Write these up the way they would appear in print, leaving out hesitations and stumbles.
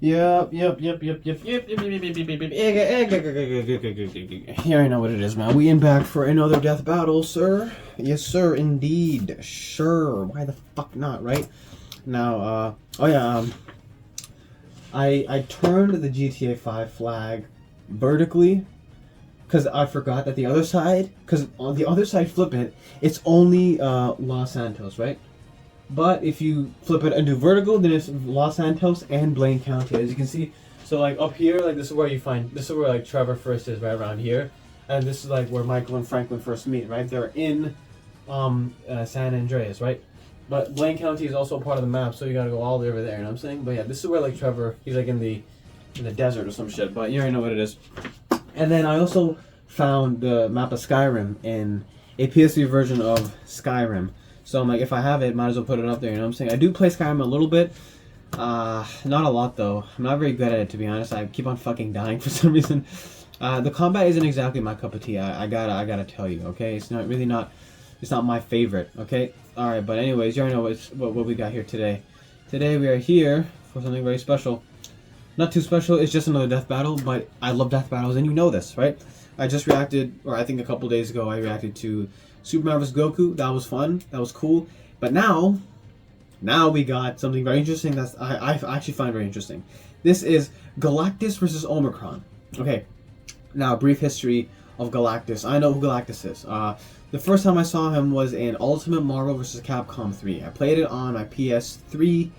Yep. You already know what it is, man. We in back for another death battle, sir. Yes, sir, indeed. Sure. Why the fuck not, right? Now, I turned the GTA 5 flag vertically because I forgot that the other side, because on the other side, flip it, it's only Los Santos, right? But if you flip it and do vertical, then it's Los Santos and Blaine County, as you can see. So like up here, like this is where you find, this is where like Trevor first is, right around here, and this is like where Michael and Franklin first meet, right? They're in San Andreas, right? But Blaine County is also a part of the map, so you gotta go all the way over there. You know what I'm saying? But yeah, this is where like Trevor, he's like in the desert or some shit. But you already know what it is. And then I also found the map of Skyrim in a PS3 version of Skyrim. So I'm like, if I have it, might as well put it up there, you know what I'm saying? I do play Skyrim a little bit. Not a lot, though. I'm not very good at it, to be honest. I keep on fucking dying for some reason. The combat isn't exactly my cup of tea. I gotta tell you, okay? It's not really not... It's not my favorite, okay? Alright, but anyways, you already know what we got here today. Today we are here for something very special. Not too special, it's just another death battle, but I love death battles, and you know this, right? I just reacted, or I think a couple days ago, I reacted to Superman vs. Goku. That was fun. That was cool. But now we got something very interesting that I actually find very interesting. This is Galactus versus Omicron. Okay, now a brief history of Galactus. I know who Galactus is. The first time I saw him was in Ultimate Marvel vs. Capcom 3. I played it on my PS3,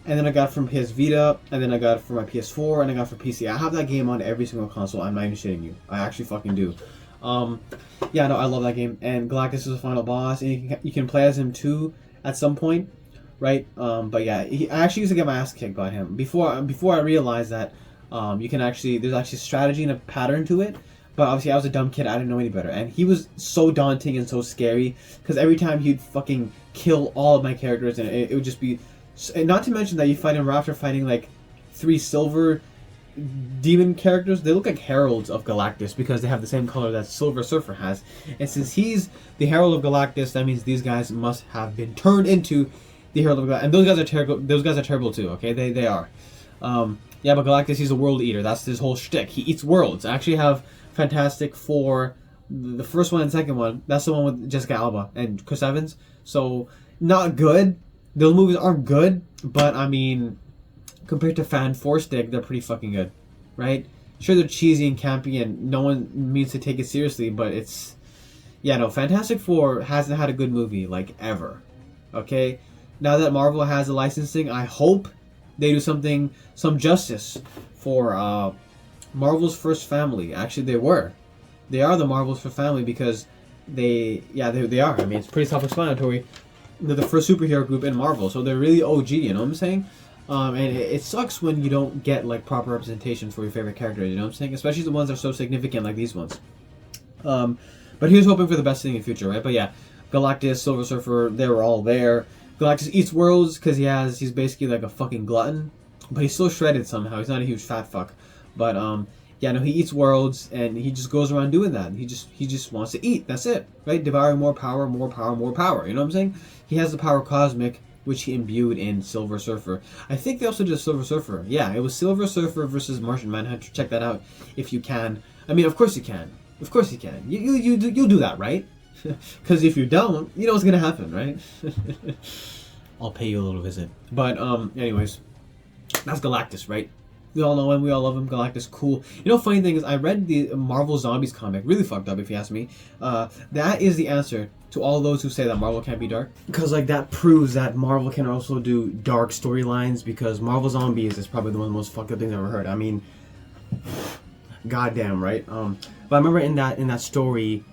and then I got it from PS Vita, and then I got it for my PS4, and I got it for PC. I have that game on every single console. I'm not even shitting you. I actually fucking do. Yeah, no, I love that game. And Galactus is the final boss, and you can play as him too at some point, right? But yeah, I actually used to get my ass kicked by him before I realized that you can actually, there's actually strategy and a pattern to it. But obviously I was a dumb kid, I didn't know any better. And he was so daunting and so scary, because every time he'd fucking kill all of my characters, and it would just be... And not to mention that you fight him after fighting like 3 silver demon characters. They look like heralds of Galactus because they have the same color that Silver Surfer has. And since he's the herald of Galactus, that means these guys must have been turned into the herald of Galactus. And those guys are terrible. Those guys are terrible too. Okay, they are. Yeah, but Galactus, he's a world eater. That's his whole shtick. He eats worlds. I actually have Fantastic Four, the first one and second one. That's the one with Jessica Alba and Chris Evans. So not good. Those movies aren't good, but I mean, compared to Fan Four Stick, they're pretty fucking good, right? Sure, they're cheesy and campy, and no one means to take it seriously, but it's... Yeah, no, Fantastic Four hasn't had a good movie, like, ever. Okay? Now that Marvel has the licensing, I hope they do some justice for Marvel's first family. Actually, they were. They are the Marvel's first family because they are. I mean, it's pretty self-explanatory. They're the first superhero group in Marvel, so they're really OG, you know what I'm saying? And it sucks when you don't get like proper representation for your favorite characters, you know what I'm saying? Especially the ones that are so significant like these ones. But here's hoping for the best thing in the future, right? But yeah, Galactus, Silver Surfer, they were all there. Galactus eats worlds because he's basically like a fucking glutton, but he's still shredded somehow. He's not a huge fat fuck. But yeah, no, he eats worlds, and he just goes around doing that. He just wants to eat. That's it, right? Devouring more power, more power, more power. You know what I'm saying? He has the power cosmic, which he imbued in Silver Surfer. I think they also did Silver Surfer. Yeah, it was Silver Surfer versus Martian Manhunter. Check that out if you can. I mean, of course you can. Of course you can. You'll do that, right? Because if you don't, you know what's gonna happen, right? I'll pay you a little visit. But anyways, that's Galactus, right? We all know him, we all love him. Galactus, cool. You know, funny thing is, I read the Marvel Zombies comic. Really fucked up, if you ask me. That is the answer to all those who say that Marvel can't be dark. Because, like, that proves that Marvel can also do dark storylines, because Marvel Zombies is probably one of the most fucked up things I've ever heard. I mean, goddamn, right? But I remember in that story,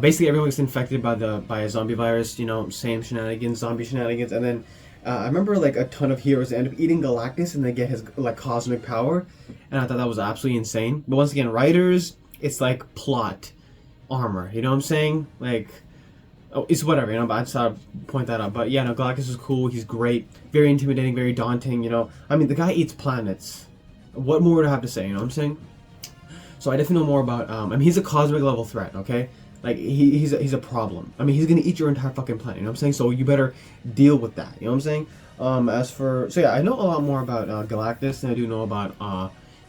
basically everyone gets infected by a zombie virus, you know, same shenanigans, zombie shenanigans, and then I remember like a ton of heroes end up eating Galactus and they get his like cosmic power, and I thought that was absolutely insane. But once again, writers, it's like plot armor, you know what I'm saying? Like, oh, it's whatever, you know, but I just thought I'd point that out. But yeah, no, Galactus is cool, he's great, very intimidating, very daunting, you know. I mean, the guy eats planets. What more would I have to say, you know what I'm saying? So I definitely know more about, I mean, he's a cosmic level threat, okay? Like, he's a problem. I mean, he's gonna eat your entire fucking planet, you know what I'm saying? So you better deal with that, you know what I'm saying? As for so yeah, I know a lot more about Galactus than I do know about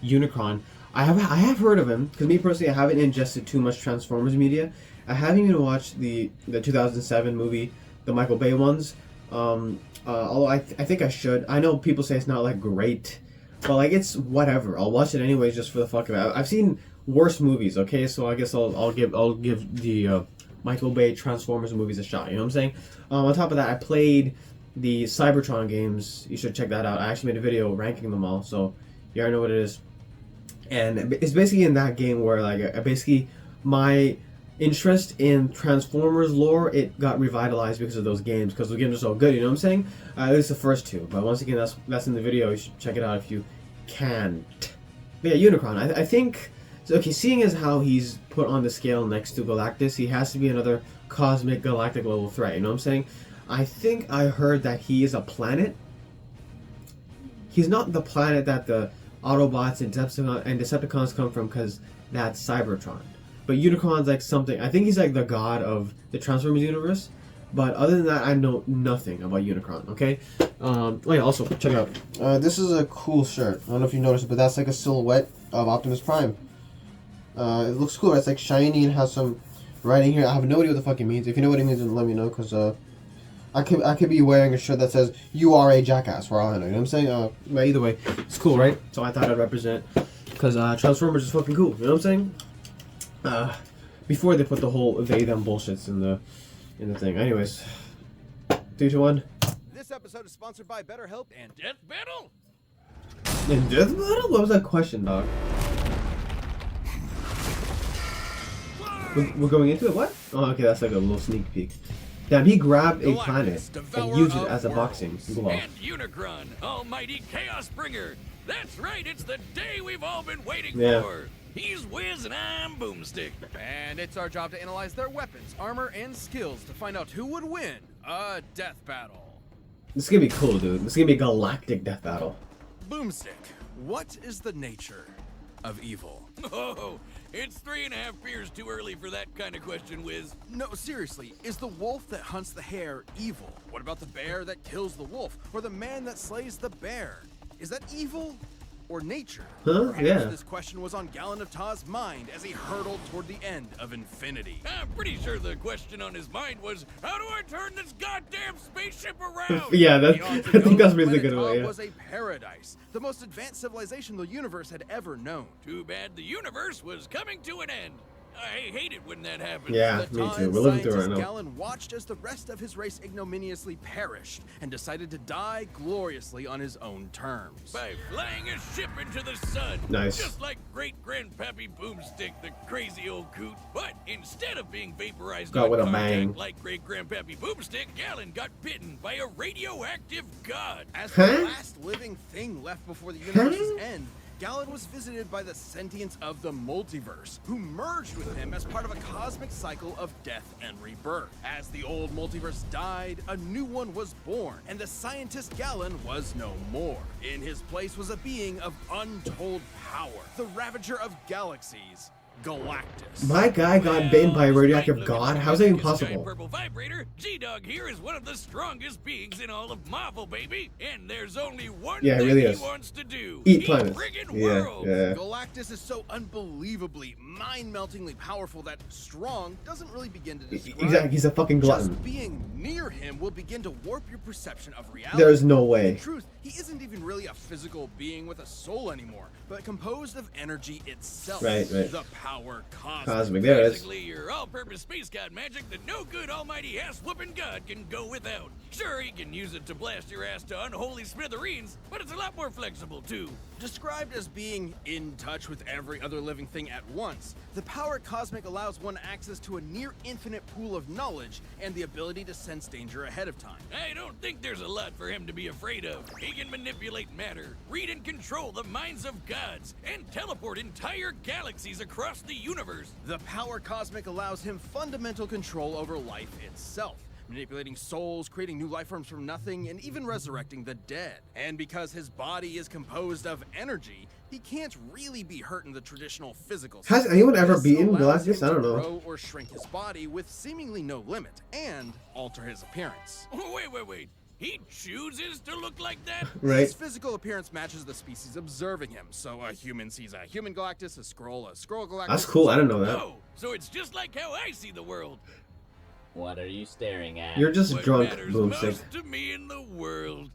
Unicron. I have heard of him because me personally, I haven't ingested too much Transformers media. I haven't even watched the 2007 movie, the Michael Bay ones. Although I think I should. I know people say it's not like great, but like it's whatever. I'll watch it anyways just for the fuck of it. I've seen worse movies. Okay, so I guess I'll give the Michael Bay Transformers movies a shot. You know what I'm saying? On top of that, I played the Cybertron games. You should check that out. I actually made a video ranking them all, so you already know what it is. And it's basically in that game where like basically my interest in Transformers lore, it got revitalized because of those games, because those games are so good, you know what I'm saying? At least the first two, but once again, that's in the video. You should check it out if you can. But yeah, Unicron, I think, so, okay, seeing as how he's put on the scale next to Galactus, he has to be another cosmic galactic level threat, you know what I'm saying? I think I heard that he is a planet. He's not the planet that the Autobots and Decepticons come from, because that's Cybertron. But Unicron's like something. I think he's like the god of the Transformers universe. But other than that, I know nothing about Unicron. Okay. Oh yeah. Also, check it out. This is a cool shirt. I don't know if you noticed, but that's like a silhouette of Optimus Prime. It looks cool. It's like shiny and has some writing here. I have no idea what the fuck it means. If you know what it means, then let me know, because I could be wearing a shirt that says "You are a jackass" for all I know. You know what I'm saying? But either way, it's cool, right? So I thought I'd represent, because Transformers is fucking cool. You know what I'm saying? Before they put the whole they them bullshits in the thing. Anyways, 3, 2, 1. This episode is sponsored by BetterHelp and Death Battle. And Death Battle? What was that question, dog? We're going into it. What? Oh, okay, that's like a little sneak peek. Damn, he grabbed a planet and used it as a boxing glove. And Unicron, almighty chaos bringer. That's right, it's the day we've all been waiting for. He's Wiz and I'm Boomstick. And it's our job to analyze their weapons, armor, and skills to find out who would win a death battle. This is gonna be cool, dude. This is gonna be a galactic death battle. Boomstick, what is the nature of evil? Oh, it's 3.5 beers too early for that kind of question, Wiz. No, seriously, is the wolf that hunts the hare evil? What about the bear that kills the wolf? Or the man that slays the bear? Is that evil? Or nature? Huh? Perhaps Yeah. This question was on Gallon of Ta's mind as he hurtled toward the end of infinity. I'm pretty sure the question on his mind was, how do I turn this goddamn spaceship around? Yeah, We that, ought I to think know that's really Planet good Ta way. Yeah. was a paradise, the most advanced civilization the universe had ever known. Too bad the universe was coming to an end. I hate it when that happens. Yeah, The me Ta too. and We're living through it scientist right now. Gallon watched as the rest of his race ignominiously perished and decided to die gloriously on his own terms. By flying a ship into the sun. Nice. Just like great-grandpappy Boomstick, the crazy old coot. But instead of being vaporized Got on with a contact bang. like great-grandpappy Boomstick, Gallon got bitten by a radioactive god. As Huh? the last living thing left before the universe's end, Gallon was visited by the sentience of the multiverse, who merged with him as part of a cosmic cycle of death and rebirth. As the old multiverse died, a new one was born, and the scientist Gallon was no more. In his place was a being of untold power, the ravager of galaxies, Galactus. My guy got bitten by a radioactive Despite god? looking How's that even like a sky possible? purple vibrator, G-Dog here is one of the strongest beings in all of Marvel, baby. And there's only one Yeah, it thing really he is. wants to do. Eat planets. friggin' Yeah, worlds. yeah. Galactus is so unbelievably, mind-meltingly powerful that strong doesn't really begin to describe. Exactly, he's a fucking glutton. Just being near him will begin to warp your perception of reality. There's no way. In truth, he isn't even really a physical being with a soul anymore, but composed of energy itself. Right. The power cosmic. There it is. Basically, your all-purpose space god magic that no good almighty ass-whooping god can go without. Sure, he can use it to blast your ass to unholy smithereens, but it's a lot more flexible, too. Described as being in touch with every other living thing at once, the power cosmic allows one access to a near infinite pool of knowledge and the ability to sense danger ahead of time. I don't think there's a lot for him to be afraid of. He can manipulate matter, read and control the minds of gods, and teleport entire galaxies across the universe. The power cosmic allows him fundamental control over life itself, manipulating souls, creating new life forms from nothing, and even resurrecting the dead. And because his body is composed of energy, he can't really be hurt in the traditional physical sense. Has anyone ever This beaten allows Galactus? him I don't to know. grow or shrink his body with seemingly no limit, and alter his appearance. Wait. He chooses to look like that? Right? His physical appearance matches the species observing him. So a human sees a human Galactus, a Skrull Galactus. That's cool. I didn't know that. Oh, so it's just like how I see the world. What are you staring at? You're just What drunk, matters Boomstick. most to me in the world.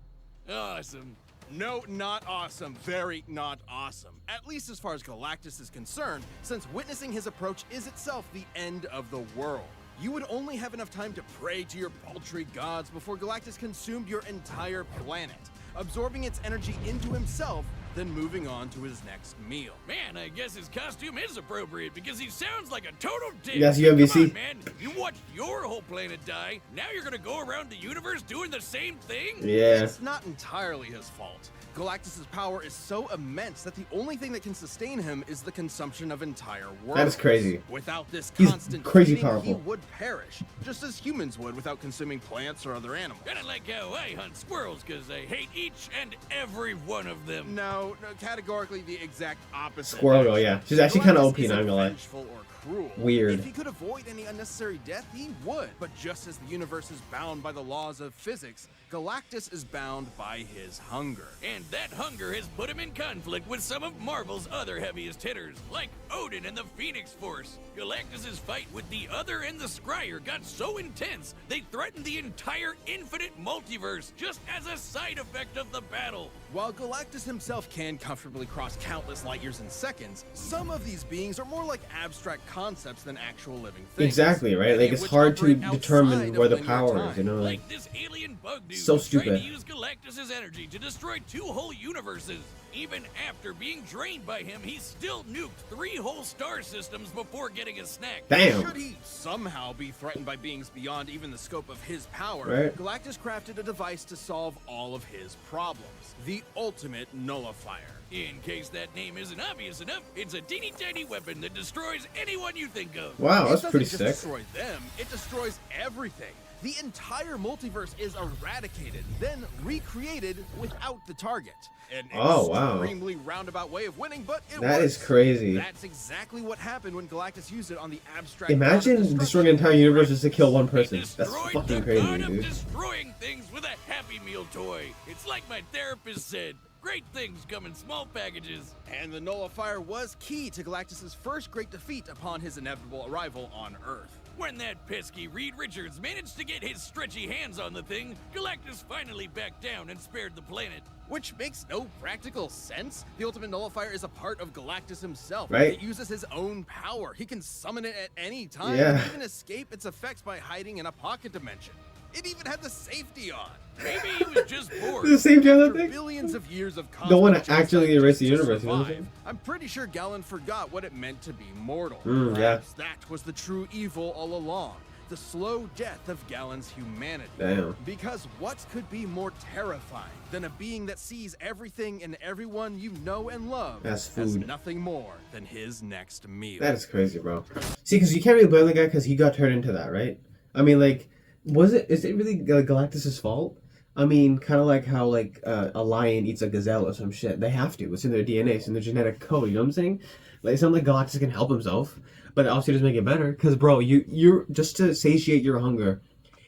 Awesome. No, not awesome. Very not awesome. At least as far as Galactus is concerned, since witnessing his approach is itself the end of the world. You would only have enough time to pray to your paltry gods before Galactus consumed your entire planet, absorbing its energy into himself, then moving on to his next meal. Man, I guess his costume is appropriate because he sounds like a total dick. Yes, Come UMBC. on, man. You watched your whole planet die. Now you're gonna go around the universe doing the same thing? Yeah. It's not entirely his fault. Galactus' power is so immense that the only thing that can sustain him is the consumption of entire worlds. That is crazy. Without this He's constant crazy feeding, he powerful. would perish, just as humans would without consuming plants or other animals. Kinda like how I hunt squirrels because I hate each and every one of them. No, categorically the exact opposite. Squirrel girl, yeah. She's actually kind of Galactus OP, not isn't gonna lie. vengeful or cruel. Weird. If he could avoid any unnecessary death, he would. But just as the universe is bound by the laws of physics, Galactus is bound by his hunger. And that hunger has put him in conflict with some of Marvel's other heaviest hitters, like Odin and the Phoenix Force. Galactus' fight with the Other and the Scryer got so intense, they threatened the entire infinite multiverse just as a side effect of the battle. While Galactus himself can comfortably cross countless light years in seconds, some of these beings are more like abstract concepts than actual living things. Exactly, right? Like, it's which hard to operate outside determine of where the linear power time. is, you know? Like, Like this alien bug dude So who tried stupid. to use Galactus' energy to destroy 2 whole universes. Even after being drained by him, he still nuked 3 whole star systems before getting a snack. damn. Should he somehow be threatened by beings beyond even the scope of his power, Right. Galactus crafted a device to solve all of his problems. The ultimate nullifier. In case that name isn't obvious enough, it's a teeny tiny weapon that destroys anyone you think of. Wow, It that's doesn't pretty just sick. destroy them, it destroys everything. The entire multiverse is eradicated, then recreated without the target. An Oh, wow. extremely roundabout way of winning, but it That works. is crazy. That's exactly what happened when Galactus used it on the abstract. Imagine god of destroying an entire universe just to kill one He person. That's destroyed fucking the crazy, god of dude. destroying things with a Happy Meal toy. It's like my therapist said, great things come in small packages. And the nullifier was key to Galactus' first great defeat upon his inevitable arrival on Earth. When that pesky Reed Richards managed to get his stretchy hands on the thing, Galactus finally backed down and spared the planet. Which makes no practical sense. The ultimate nullifier is a part of Galactus himself. Right. It uses his own power. He can summon it at any time Yeah. and even escape its effects by hiding in a pocket dimension. It even had the safety on. Maybe he was just bored. The same time, After that thing? billions of years of Don't wanna cosmic actually genocide erase the just to universe, you know what I'm survive, saying? I'm pretty sure Galen forgot what it meant to be mortal. Yeah. Perhaps that was the true evil all along. The slow death of Galen's humanity. Damn. Because what could be more terrifying than a being that sees everything and everyone you know and love As as food. nothing more than his next meal? That is crazy, bro. See, because you can't really blame the guy because he got turned into that, right? I mean, like, is it really Galactus' fault? I mean, kind of like how, like, a lion eats a gazelle or some shit. They have to. It's in their DNA. It's in their genetic code. You know what I'm saying? Like, it's not like Galactus can help himself. But it obviously doesn't make it better. Because, bro, you're just to satiate your hunger,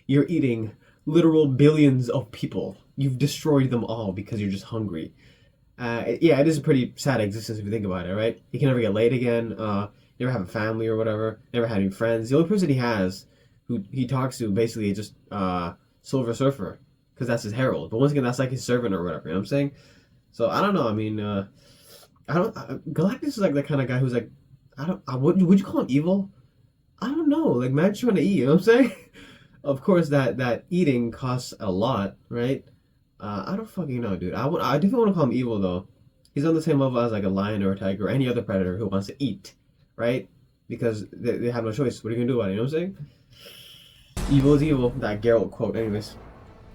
you're eating literal billions of people. You've destroyed them all because you're just hungry. Yeah, it is a pretty sad existence if you think about it, right? He can never get laid again. Never have a family or whatever. Never had any friends. The only person he has, who he talks to, basically is just Silver Surfer, because that's his herald. But once again, that's like his servant or whatever. You know what I'm saying? So I don't know. I mean, Galactus is like the kind of guy who's like, would you call him evil? I don't know. Like, man trying to eat. You know what I'm saying? Of course, that eating costs a lot, right? I don't fucking know, dude. I definitely want to call him evil though. He's on the same level as like a lion or a tiger or any other predator who wants to eat, right? Because they have no choice. What are you gonna do about it? You know what I'm saying? Evil is evil. That Geralt quote, anyways.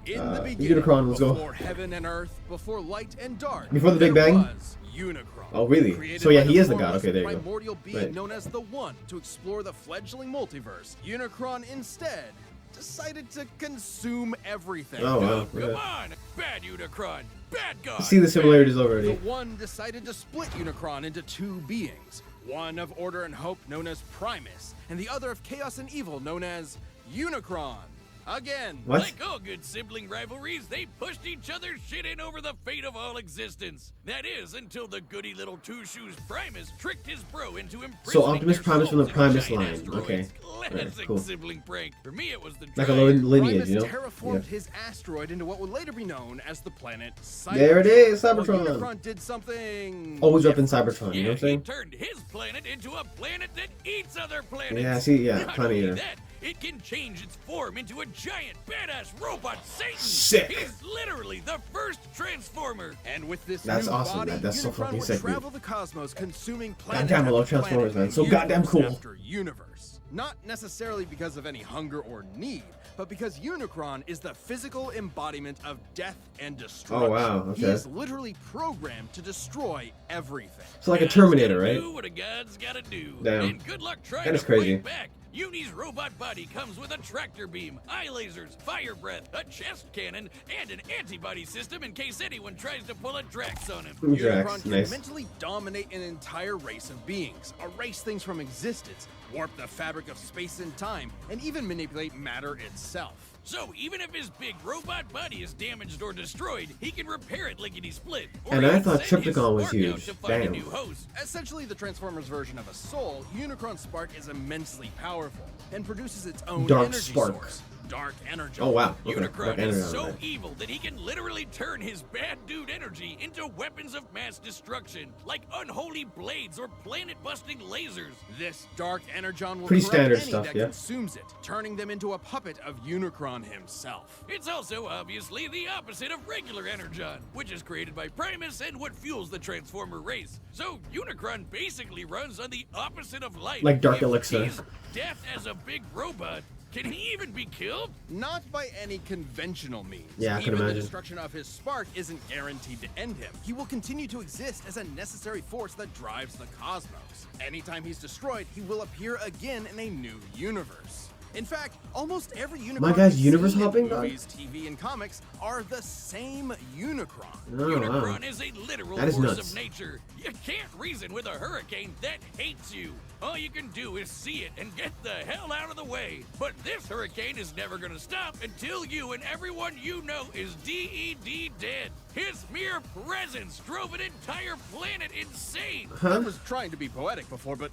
In the beginning, Unicron, let's go. before heaven and earth, before light and dark, Before the Big there Bang? was Unicron. Oh, really? Created So, yeah, by he is the god. formless Okay, there you go. primordial being Right. known as the One to explore the fledgling multiverse. Unicron instead decided to consume everything. Oh, wow. Come Okay. on, bad Unicron, bad god. You see the similarities The already. One decided to split Unicron into 2 beings. One of order and hope known as Primus, and the other of chaos and evil known as Unicron. Again. What? Like all good sibling rivalries, they pushed each other's shit in over the fate of all existence. That is, until the goody little two-shoes Primus tricked his bro into imprisoning So Optimus their Primus from the souls in Primus giant line. asteroids. Okay. Classic Alright, cool. sibling prank. For me, it was the Like a giant. lineage, Primus you know? terraformed Yeah. his asteroid into what would later be known as the planet Cybertron. There it is, While Cybertron. Unicron did something Always repping different. Cybertron, you know Yeah, what I'm saying? he turned his planet into a planet that eats other planets. Yeah, see, yeah, Not Planet only Eater. that, it can change its form into a giant badass robot Satan. Sick. He's literally the first Transformer. And with this That's new awesome, body, man. That's so Unicron fucking would sick, dude. travel the cosmos, consuming planet Goddamn, I love after Transformers, planet, man. So universe goddamn cool. After universe. Not necessarily because of any hunger or need, but because Unicron is the physical embodiment of death and destruction. Oh, wow, He okay. is literally programmed to destroy everything. So like a God's Terminator, gotta right? Do what a god's gotta do. Damn. And good luck trying That is to crazy. fight back. Uni's robot body comes with a tractor beam, eye lasers, fire breath, a chest cannon, and an antibody system in case anyone tries to pull a Drax on him. Drax, Unicron can nice. mentally dominate an entire race of beings, erase things from existence, warp the fabric of space and time, and even manipulate matter itself. So even if his big robot body is damaged or destroyed, he can repair it lickety-split. Or And I even thought send his Trypticon was spark out huge. to find a Damn. new host. Essentially the Transformers version of a soul, Unicron's spark is immensely powerful and produces its own Dark energy spark. source. Dark energy. Oh, wow. Okay. Unicron Dark is energy, so right. evil that he can literally turn his bad dude energy into weapons of mass destruction, like unholy blades or planet-busting lasers. This dark energon will Pretty corrupt standard any stuff, that yeah. consumes it, turning them into a puppet of Unicron himself. It's also obviously the opposite of regular energon, which is created by Primus and what fuels the Transformer race. So Unicron basically runs on the opposite of life. Like Dark If Elixir. he's death as a big robot, can he even be killed? Not by any conventional means. Yeah, I can Even the imagine. destruction of his spark isn't guaranteed to end him. He will continue to exist as a necessary force that drives the cosmos. Anytime he's destroyed, he will appear again in a new universe. In fact, almost every Unicron My guy's we've universe seen in hopping, dog? movies, TV, and comics are the same Unicron. Oh, Unicron wow. is a literal That is force nuts. of nature. You can't reason with a hurricane that hates you. All you can do is see it and get the hell out of the way. But this hurricane is never gonna stop until you and everyone you know is DED dead. His mere presence drove an entire planet insane. I Huh? was trying to be poetic before, but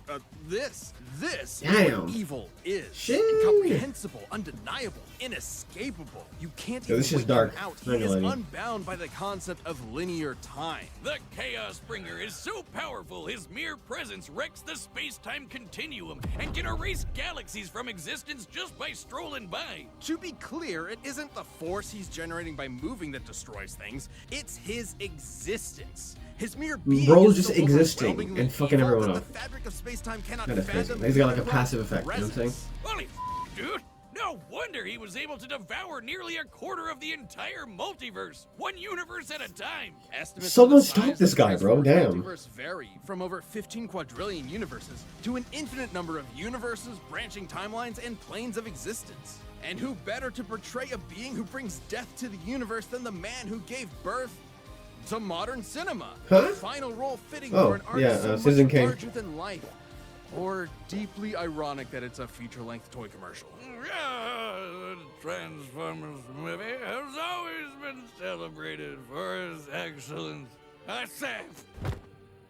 this is Damn. what evil is. Shit. Incomprehensible, undeniable, inescapable. You can't Yo, even this is wait dark. him out. Not He gonna is lie to you. unbound by the concept of linear time. The Chaos Bringer is so powerful, his mere presence wrecks the space-time continuum and can erase galaxies from existence just by strolling by. To be clear, it isn't the force he's generating by moving that destroys things. It's his existence. His mere being Bro is just so existing overwhelmingly and fucking evil everyone that up. The fabric of space-time cannot That is crazy. fathom He's got like a his passive effect, you know what I'm saying? presence. Holy dude! No wonder he was able to devour nearly a quarter of the entire multiverse, one universe at a time. Estimates Someone of the stop size this of guy, bro. Transformers Damn. multiverse vary from over 15 quadrillion universes to an infinite number of universes, branching timelines, and planes of existence. And who better to portray a being who brings death to the universe than the man who gave birth to modern cinema? Huh? A final role fitting Oh, for an yeah, artist so Citizen much Kane. larger than life. Or deeply ironic that it's a feature-length toy commercial. The Transformers movie has always been celebrated for its excellence. I say.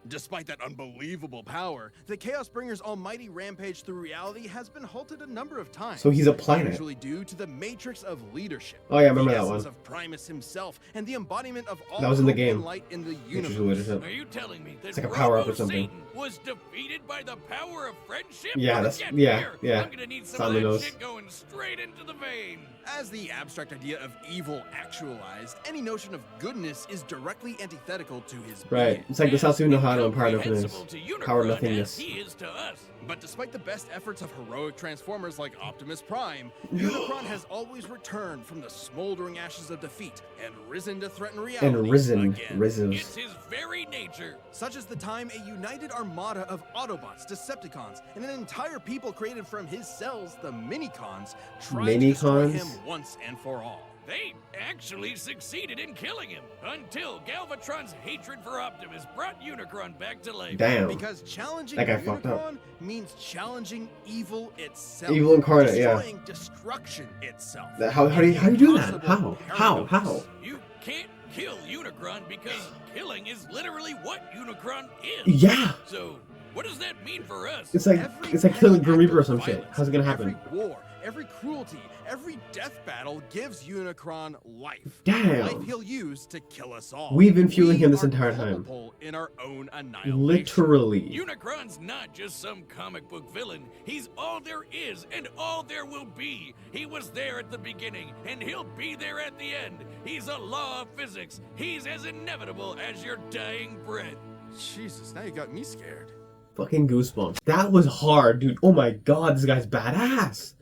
Despite that unbelievable power, the Chaos Bringer's almighty rampage through reality has been halted a number of times. So he's a planet. Usually due to the matrix of leadership. Oh, yeah, I remember the that essence one. of Primus himself and the embodiment of all That was in the hope game. and light in the Nature's universe. leadership. Are you telling me that It's like a power-up or Robo something. Satan was defeated by the power of friendship? Yeah, that's- Get yeah, here. yeah. I'm gonna need It's some on of the that nose. shit going straight into the vein. As the abstract idea of evil actualized, any notion of goodness is directly antithetical to his Right. being. It's like the Sassu no Hana and Power of Incomprehensible Nothingness. to Unicron Power of as Nothingness. he is to us. But despite the best efforts of heroic Transformers like Optimus Prime, Unicron has always returned from the smoldering ashes of defeat and risen to threaten reality And risen. again. Rises. It's his very nature. Such as the time a united armada of Autobots, Decepticons, and an entire people created from his cells, the Minicons, tried to destroy Minicons? him once and for all. They actually succeeded in killing him until Galvatron's hatred for Optimus brought Unicron back to life. Damn. Because challenging That guy fucked up. Unicron means challenging evil itself. Evil incarnate, yeah. Destroying destruction itself. How do you do that? How? You can't kill Unicron because killing is literally what Unicron is. Yeah. So, what does that mean for us? It's like killing Grim Reaper or some shit. How's it gonna happen? Every war, every cruelty, every death battle gives Unicron life. Damn. Life he'll use to kill us all. We've been fueling him this We are entire time. culpable in our own annihilation. Literally. Unicron's not just some comic book villain. He's all there is and all there will be. He was there at the beginning and he'll be there at the end. He's a law of physics. He's as inevitable as your dying breath. Jesus, now you got me scared. Fucking goosebumps. That was hard, dude. Oh my god, this guy's badass.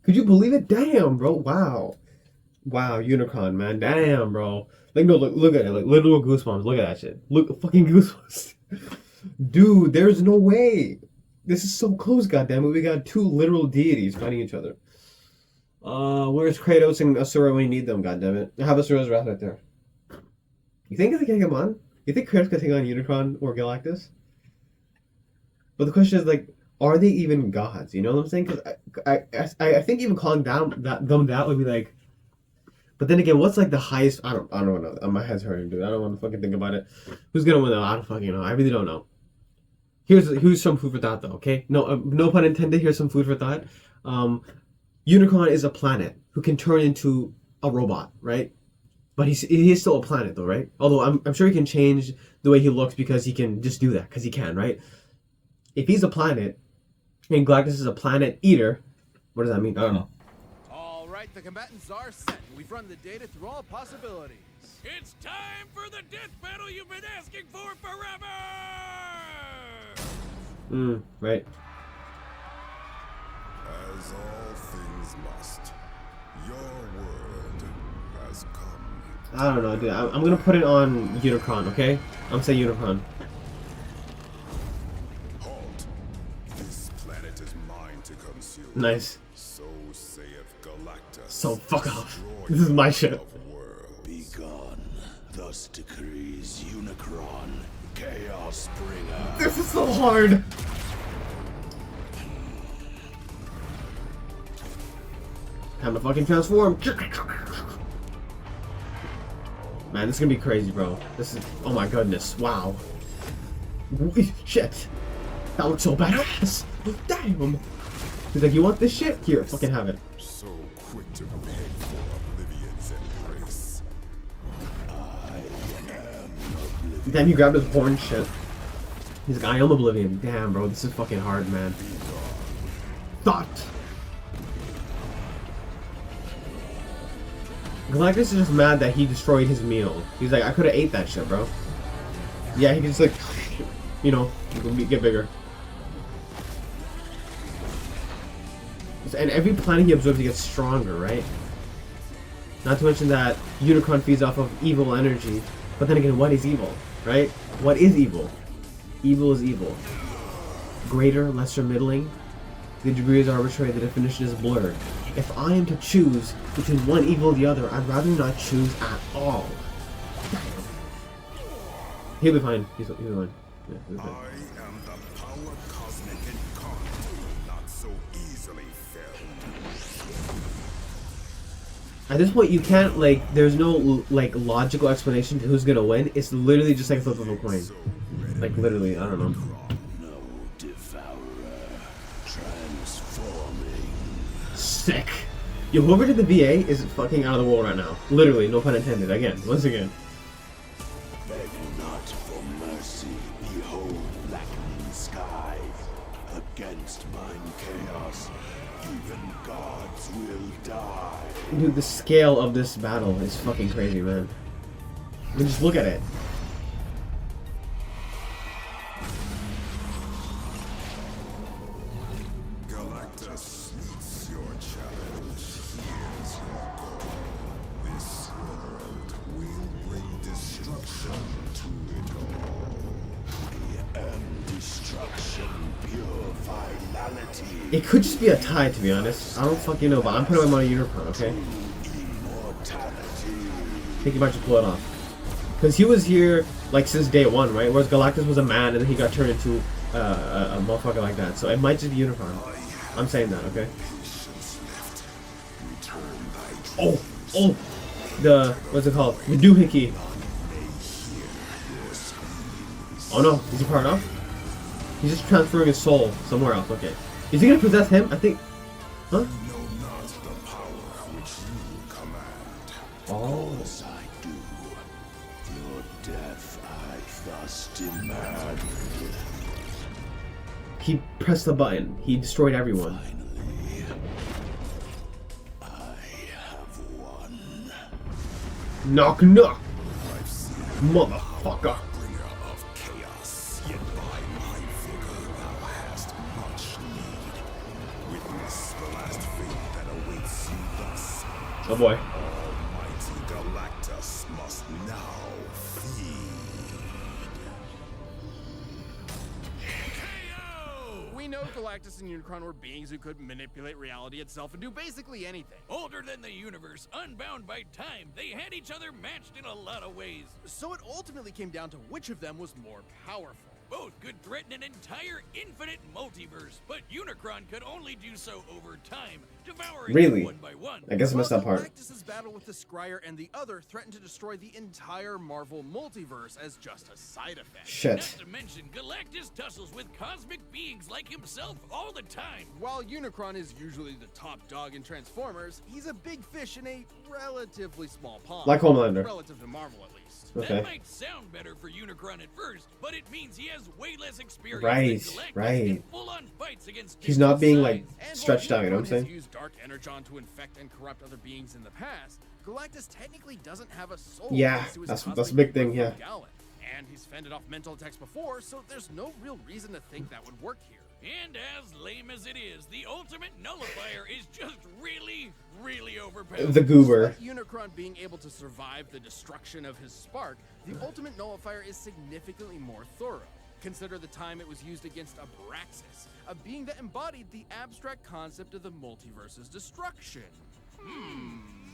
Could you believe it? Damn, bro. Wow. Wow, Unicron, man. Damn, bro. Like, no, look at it. Like, literal goosebumps. Look at that shit. Look, fucking goosebumps. Dude, there's no way. This is so close, goddammit. We got two literal deities fighting each other. Where's Kratos and Asura when you need them, goddammit? I have Asura's Wrath right there. You think they can take him on? You think Kratos can take on Unicron or Galactus? But the question is, like, are they even gods? You know what I'm saying? Because I think even calling them that would be like. But then again, what's like the highest? I don't know. My head's hurting, dude. I don't want to fucking think about it. Who's gonna win though? I don't fucking know. I really don't know. Here's some food for thought though. Okay, no pun intended. Here's some food for thought. Unicron is a planet who can turn into a robot, right? But he is still a planet though, right? Although I'm sure he can change the way he looks because he can just do that because he can, right? If he's a planet, and Galactus is a planet eater, what does that mean? I don't know. All right, the combatants are set. We've run the data through all possibilities. It's time for the death battle you've been asking for forever! Right. As all things must, your world has come. I don't know, dude. I'm gonna put it on Unicron, okay? I'm saying Unicron. Halt. This planet is mine to consume. Nice. So saith Galactus. So fuck off. destroyer This is my shit. of worlds. Be gone. Thus decrees Unicron, Chaos Bringer. This is so hard. Time to fucking transform. Man, this is gonna be crazy, bro. This is. Oh my goodness. Wow. Shit. That looks so badass. Damn. He's like, you want this shit? Here, fucking have it. So quick to beg for Oblivion's embrace. Damn, he grabbed his horn shit. He's like, I am Oblivion. Damn, bro, this is fucking hard, man. Thought. Galactus is just mad that he destroyed his meal. He's like, I could have ate that shit, bro. Yeah, he can just like, you know, get bigger. And every planet he absorbs, he gets stronger, right? Not to mention that Unicron feeds off of evil energy. But then again, what is evil, right? What is evil? Evil is evil. Greater, lesser, middling. The degree is arbitrary, the definition is blurred. If I am to choose between one evil or the other, I'd rather not choose at all. He'll be fine. He'll be fine. Yeah, he'll be I fine. am the power cosmic incarnate, not so easily felled. At this point, you can't, like, there's no, like, logical explanation to who's gonna win. It's literally just like a flip of a coin. Like, literally, I don't know. No devourer, transforming. Sick. Yo, whoever did the VA is fucking out of the world right now. Literally, no pun intended. Again, once again. Beg not for mercy, behold blackening sky. Against mine chaos, even gods will die. Dude, the scale of this battle is fucking crazy, man. I mean, just look at it. Galactus meets your challenge. Here's your goal. This world will bring destruction to it all. I am destruction, pure finality. It could just be a tie, to be honest. I don't fucking know, but I'm putting him on a Unicron, okay? Immortality. I think he might just pull it off. Because he was here, like, since day one, right? Whereas Galactus was a man, and then he got turned into a motherfucker like that. So it might just be Unicron. I'm saying that, okay? Oh! Oh! The, what's it called? The doohickey. Oh no, is he part off? He's just transferring his soul somewhere else, okay. Is he gonna possess him? I think... Huh? Oh. As I do, your death I thus demand. He pressed the button. He destroyed everyone. Finally, I have won. Knock knock! Motherfucker! Bringer of chaos, yet by my vigor thou hast much need. Witness the last fate that awaits you thus. Oh boy. Almighty Galactus must now feed. We know Galactus and Unicron were beings who could manipulate reality itself and do basically anything. Older than the universe, unbound by time, they had each other matched in a lot of ways. So it ultimately came down to which of them was more powerful. Both could threaten an entire infinite multiverse, but Unicron could only do so over time, devouring Really? them one by one. I guess I missed that part. Galactus' battle with the Scryer and the other threatened to destroy the entire Marvel multiverse as just a side effect. Shit. Not to mention, Galactus tussles with cosmic beings like himself all the time. While Unicron is usually the top dog in Transformers, he's a big fish in a relatively small pond. Like Homelander. Relative to Marvel, at least. Okay. That might sound better for Unicron at first, but it means he has way less experience Right, than Galactus right. in full-on fights against He's not being, different like, sides. And stretched while out, you know what I'm Unicron has saying? used Dark Energon to infect and corrupt other beings in the past, Galactus technically doesn't have a soul. Yeah, thanks to his that's a cosmic big thing, rebirth yeah. from Galactus. And he's fended off mental attacks before, so there's no real reason to think that would work here. And as lame as it is, the ultimate nullifier is just really, really overpowered. The goober. Despite Unicron being able to survive the destruction of his spark, the ultimate nullifier is significantly more thorough. Consider the time it was used against Abraxas, a being that embodied the abstract concept of the multiverse's destruction.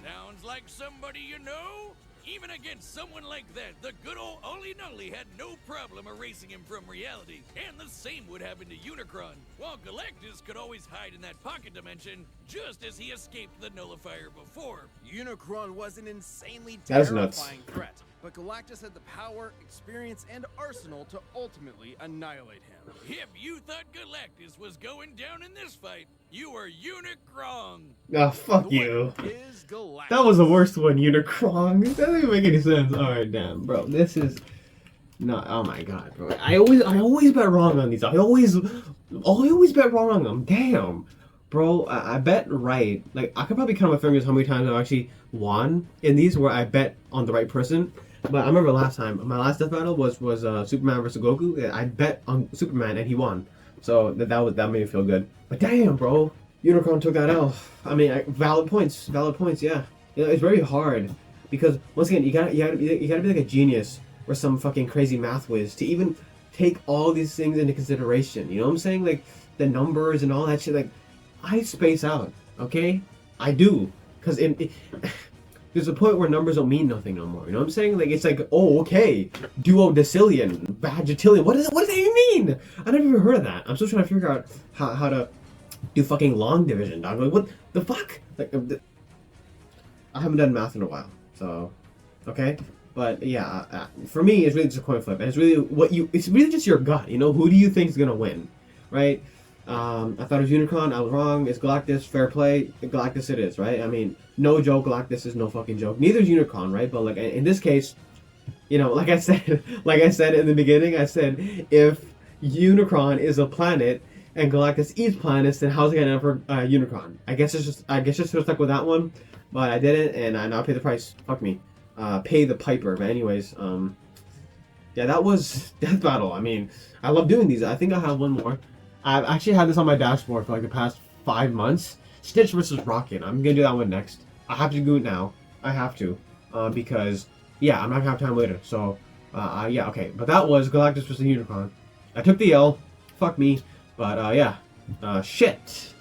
Sounds like somebody you know? Even against someone like that, the good old Ollie Nully had no problem erasing him from reality. And the same would happen to Unicron, while Galactus could always hide in that pocket dimension, just as he escaped the nullifier before. Unicron was an insanely That is nuts. terrifying threat, but Galactus had the power, experience, and arsenal to ultimately annihilate him. If you thought Galactus was going down in this fight, you were Unicron. Oh, fuck The you. winner is Galactus. That was the worst one, Unicron. That doesn't even make any sense. Alright, damn, bro. This is not. Oh my god, bro. I always bet wrong on these. I always bet wrong on them. Damn, bro. I bet right. Like I could probably count my fingers how many times I've actually won in these where I bet on the right person. But I remember last time, my last death battle was Superman versus Goku. I bet on Superman and he won. So that made me feel good. But damn, bro, Unicron took that L. I mean, valid points, yeah. You know, it's very hard because once again, you gotta be like a genius or some fucking crazy math whiz to even take all these things into consideration. You know what I'm saying? Like the numbers and all that shit. Like I space out, okay? I do, because there's a point where numbers don't mean nothing no more. You know what I'm saying? Like it's like, oh, okay, duodecillion, vagitillion. What does that even mean? I never even heard of that. I'm still trying to figure out how to do fucking long division, dog. Like what the fuck? Like I haven't done math in a while, so okay. But yeah, for me, it's really just a coin flip, and it's really just your gut. You know, who do you think is gonna win, right? I thought it was Unicron. I was wrong. It's Galactus. Fair play. Galactus it is, right? I mean, no joke. Galactus is no fucking joke. Neither is Unicron, right? But like in this case, you know, like I said in the beginning, I said if Unicron is a planet and Galactus eats planets, then how's it gonna end for Unicron? I guess just should have stuck with that one, but I didn't, and I now pay the price. Fuck me. Pay the piper. But anyways, yeah, that was Death Battle. I mean, I love doing these. I think I have one more. I've actually had this on my dashboard for like the past 5 months. Stitch versus Rocket. I'm gonna do that one next. I have to do it now. I have to, because yeah, I'm not gonna have time later. So, yeah, okay. But that was Galactus versus Unicron. I took the L. Fuck me. But yeah, shit.